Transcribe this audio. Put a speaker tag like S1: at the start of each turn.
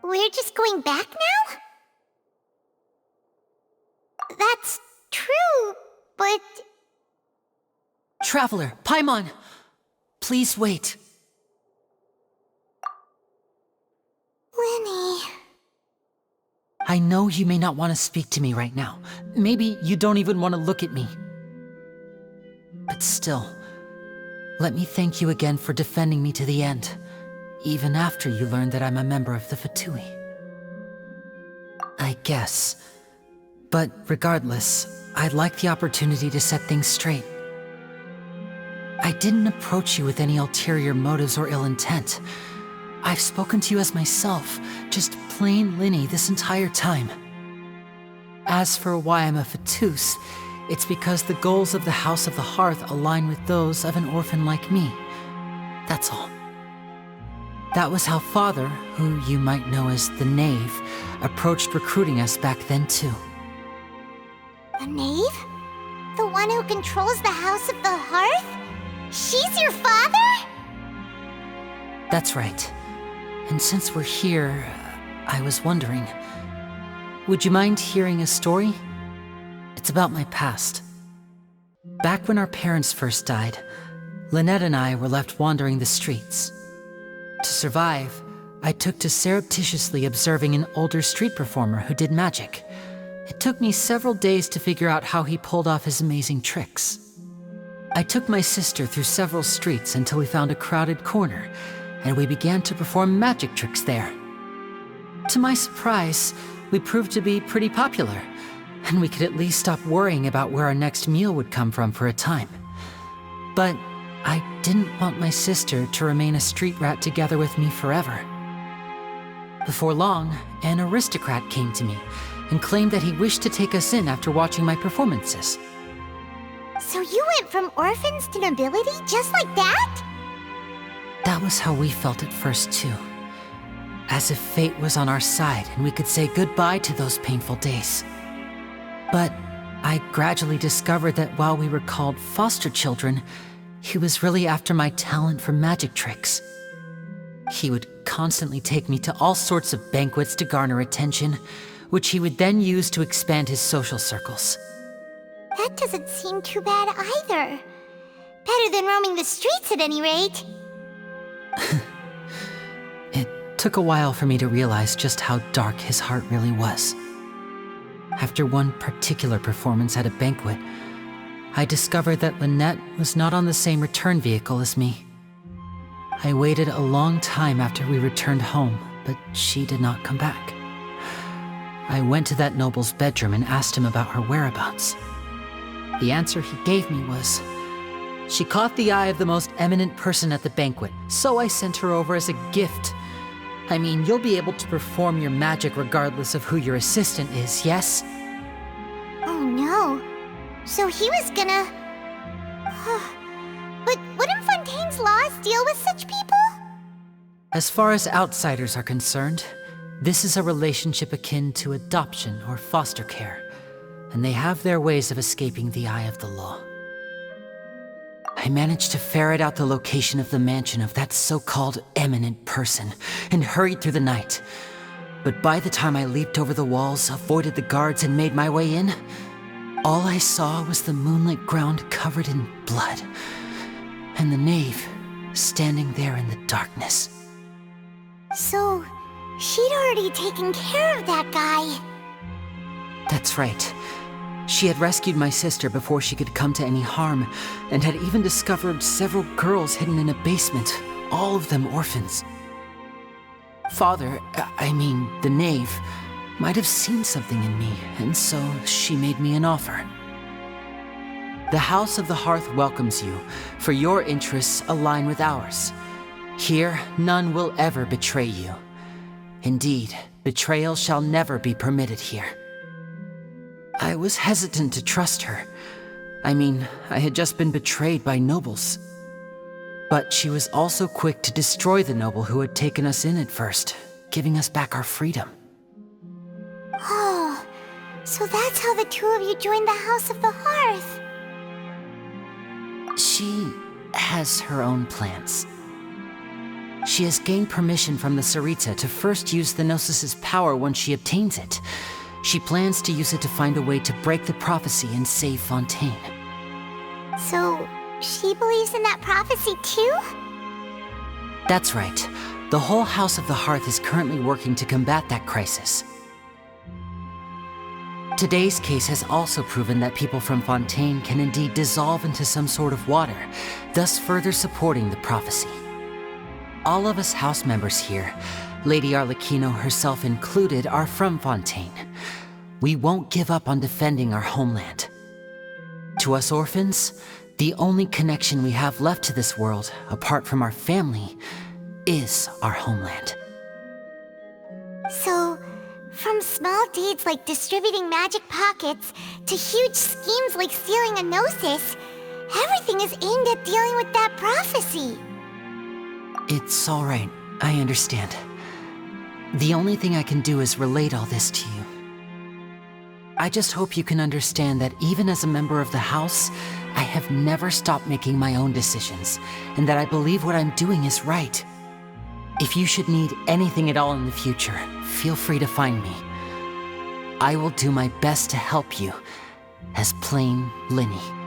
S1: we're just going back now? That's true, but...
S2: Traveler, Paimon! Please wait.
S1: LYNEY...
S2: I know you may not want to speak to me right now. Maybe you don't even want to look at me. But still, let me thank you again for defending me to the end, even after you learned that I'm a member of the Fatui. I guess. But regardless, I'd like the opportunity to set things straight. I didn't approach you with any ulterior motives or ill intent. I've spoken to you as myself, just plain LYNEY this entire time. As for why I'm a Fatus, it's because the goals of the House of the Hearth align with those of an orphan like me. That's all. That was how Father, who you might know as the KNAVE, approached recruiting us back then too.
S1: The KNAVE? The one who controls the House of the Hearth? She's your father?
S2: That's right. And since we're here, I was wondering, would you mind hearing a story? It's about my past. Back when our parents first died, Lynette and I were left wandering the streets. To survive, I took to surreptitiously observing an older street performer who did magic. It took me several days to figure out how he pulled off his amazing tricks. I took my sister through several streets until we found a crowded corner, and we began to perform magic tricks there. To my surprise, we proved to be pretty popular, and we could at least stop worrying about where our next meal would come from for a time. But I didn't want my sister to remain a street rat together with me forever. Before long, an aristocrat came to me and claimed that he wished to take us in after watching my performances.
S1: So you went from orphans to nobility just like that?
S2: That was how we felt at first too. As if fate was on our side and we could say goodbye to those painful days. But I gradually discovered that while we were called foster children, he was really after my talent for magic tricks. He would constantly take me to all sorts of banquets to garner attention, which he would then use to expand his social circles.
S1: That doesn't seem too bad either. Better than roaming the streets at any rate.
S2: It took a while for me to realize just how dark his heart really was. After one particular performance at a banquet, I discovered that Lynette was not on the same return vehicle as me. I waited a long time after we returned home, but she did not come back. I went to that noble's bedroom and asked him about her whereabouts. The answer he gave me was, she caught the eye of the most eminent person at the banquet, so I sent her over as a gift. I mean, you'll be able to perform your magic regardless of who your assistant is, yes?
S1: Oh no. So he was gonna... But wouldn't Fontaine's laws deal with such people?
S2: As far as outsiders are concerned, this is a relationship akin to adoption or foster care, and they have their ways of escaping the eye of the law. I managed to ferret out the location of the mansion of that so-called eminent person and hurried through the night. But by the time I leaped over the walls, avoided the guards, and made my way in, all I saw was the moonlit ground covered in blood, and the KNAVE standing there in the darkness.
S1: So, she'd already taken care of that guy.
S2: That's right. She had rescued my sister before she could come to any harm, and had even discovered several girls hidden in a basement, all of them orphans. Father, I mean the KNAVE, might have seen something in me, and so she made me an offer. The House of the Hearth welcomes you, for your interests align with ours. Here, none will ever betray you. Indeed, betrayal shall never be permitted here. I was hesitant to trust her. I mean, I had just been betrayed by nobles. But she was also quick to destroy the noble who had taken us in at first, giving us back our freedom.
S1: Oh, so that's how the two of you joined the House of the Hearth.
S2: She has her own plans. She has gained permission from the Tsaritsa to first use the Gnosis's power once she obtains it. She plans to use it to find a way to break the prophecy and save Fontaine.
S1: So, she believes in that prophecy too?
S2: That's right. The whole House of the Hearth is currently working to combat that crisis. Today's case has also proven that people from Fontaine can indeed dissolve into some sort of water, thus further supporting the prophecy. All of us house members here, Lady ARLECCHINO herself included, are from Fontaine. We won't give up on defending our homeland. To us orphans, the only connection we have left to this world, apart from our family, is our homeland.
S1: So, from small deeds like distributing magic pockets to huge schemes like stealing a Gnosis, everything is aimed at dealing with that prophecy.
S2: It's all right. I understand. The only thing I can do is relate all this to you. I just hope you can understand that even as a member of the House, I have never stopped making my own decisions, and that I believe what I'm doing is right. If you should need anything at all in the future, feel free to find me. I will do my best to help you, as plain LYNEY.